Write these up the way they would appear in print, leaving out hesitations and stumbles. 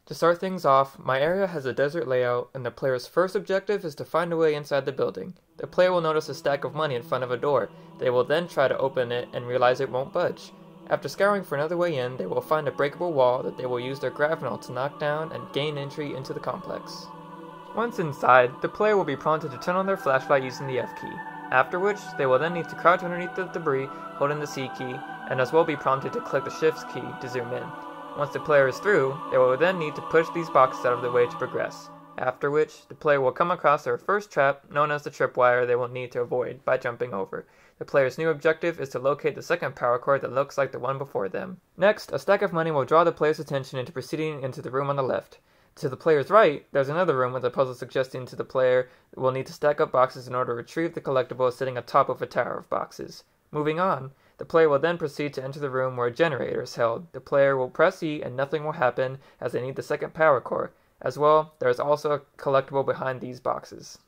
To start things off, my area has a desert layout, and the player's first objective is to find a way inside the building. The player will notice a stack of money in front of a door. They will then try to open it and realize it won't budge. After scouring for another way in, they will find a breakable wall that they will use their grapnel to knock down and gain entry into the complex. Once inside, the player will be prompted to turn on their flashlight using the F key, after which they will then need to crouch underneath the debris holding the C key, and as well be prompted to click the Shift key to zoom in. Once the player is through, they will then need to push these boxes out of the way to progress, after which the player will come across their first trap, known as the tripwire, they will need to avoid by jumping over. The player's new objective is to locate the second power cord that looks like the one before them. Next, a stack of money will draw the player's attention into proceeding into the room on the left. To the player's right, there's another room with a puzzle suggesting to the player will need to stack up boxes in order to retrieve the collectible sitting atop of a tower of boxes. Moving on, the player will then proceed to enter the room where a generator is held. The player will press E and nothing will happen as they need the second power core. As well, there is also a collectible behind these boxes.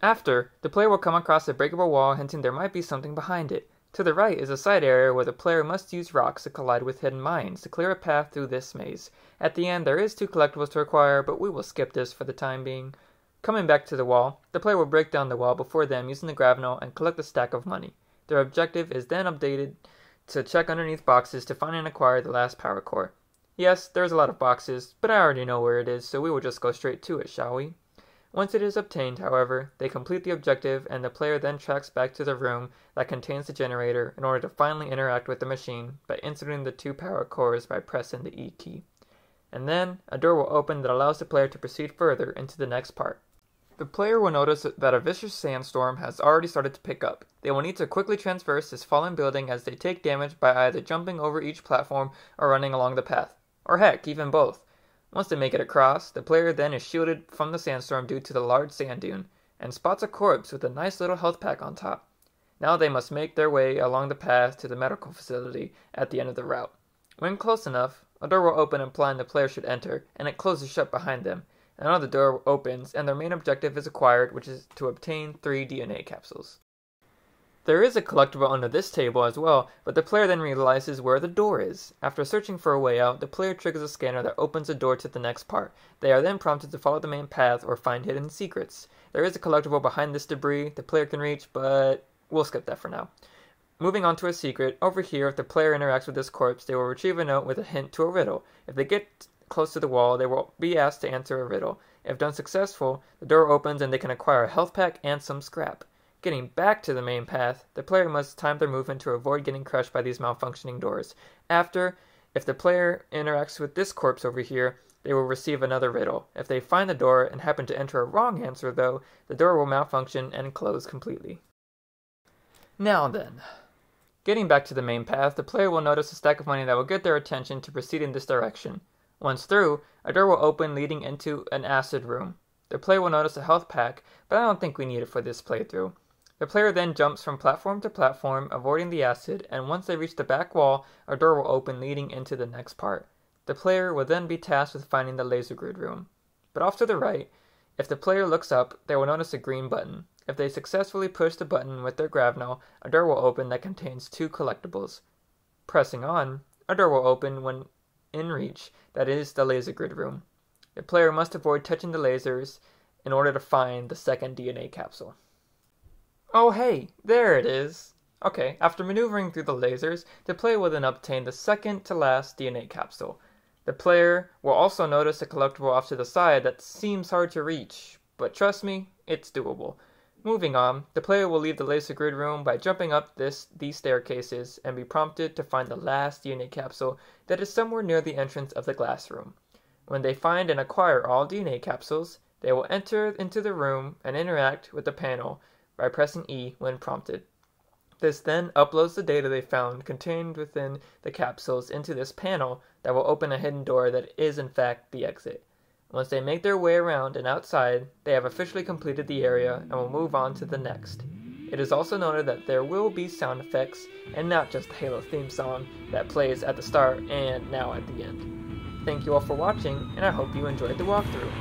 After, the player will come across a breakable wall hinting there might be something behind it. To the right is a side area where the player must use rocks to collide with hidden mines to clear a path through this maze. At the end, there is 2 collectibles to acquire, but we will skip this for the time being. Coming back to the wall, the player will break down the wall before them using the grapnel and collect a stack of money. Their objective is then updated to check underneath boxes to find and acquire the last power core. Yes, there's a lot of boxes, but I already know where it is, so we will just go straight to it, shall we? Once it is obtained, however, they complete the objective and the player then tracks back to the room that contains the generator in order to finally interact with the machine by inserting the 2 power cores by pressing the E key. And then, a door will open that allows the player to proceed further into the next part. The player will notice that a vicious sandstorm has already started to pick up. They will need to quickly traverse this fallen building as they take damage by either jumping over each platform or running along the path. Or heck, even both. Once they make it across, the player then is shielded from the sandstorm due to the large sand dune, and spots a corpse with a nice little health pack on top. Now they must make their way along the path to the medical facility at the end of the route. When close enough, a door will open implying the player should enter, and it closes shut behind them. Another door opens, and their main objective is acquired, which is to obtain 3 DNA capsules. There is a collectible under this table as well, but the player then realizes where the door is. After searching for a way out, the player triggers a scanner that opens a door to the next part. They are then prompted to follow the main path or find hidden secrets. There is a collectible behind this debris the player can reach, but we'll skip that for now. Moving on to a secret, over here if the player interacts with this corpse, they will retrieve a note with a hint to a riddle. If they get close to the wall, they will be asked to answer a riddle. If done successful, the door opens and they can acquire a health pack and some scrap. Getting back to the main path, the player must time their movement to avoid getting crushed by these malfunctioning doors. After, if the player interacts with this corpse over here, they will receive another riddle. If they find the door and happen to enter a wrong answer though, the door will malfunction and close completely. Now then. Getting back to the main path, the player will notice a stack of money that will get their attention to proceed in this direction. Once through, a door will open leading into an acid room. The player will notice a health pack, but I don't think we need it for this playthrough. The player then jumps from platform to platform, avoiding the acid, and once they reach the back wall, a door will open leading into the next part. The player will then be tasked with finding the laser grid room. But off to the right, if the player looks up, they will notice a green button. If they successfully push the button with their grapnel, a door will open that contains 2 collectibles. Pressing on, a door will open when in reach, that is the laser grid room. The player must avoid touching the lasers in order to find the second DNA capsule. Oh hey, there it is! Okay, after maneuvering through the lasers, the player will then obtain the second to last DNA capsule. The player will also notice a collectible off to the side that seems hard to reach, but trust me, it's doable. Moving on, the player will leave the laser grid room by jumping up these staircases and be prompted to find the last DNA capsule that is somewhere near the entrance of the glass room. When they find and acquire all DNA capsules, they will enter into the room and interact with the panel by pressing E when prompted. This then uploads the data they found contained within the capsules into this panel that will open a hidden door that is in fact the exit. Once they make their way around and outside, they have officially completed the area and will move on to the next. It is also noted that there will be sound effects and not just the Halo theme song that plays at the start and now at the end. Thank you all for watching, and I hope you enjoyed the walkthrough.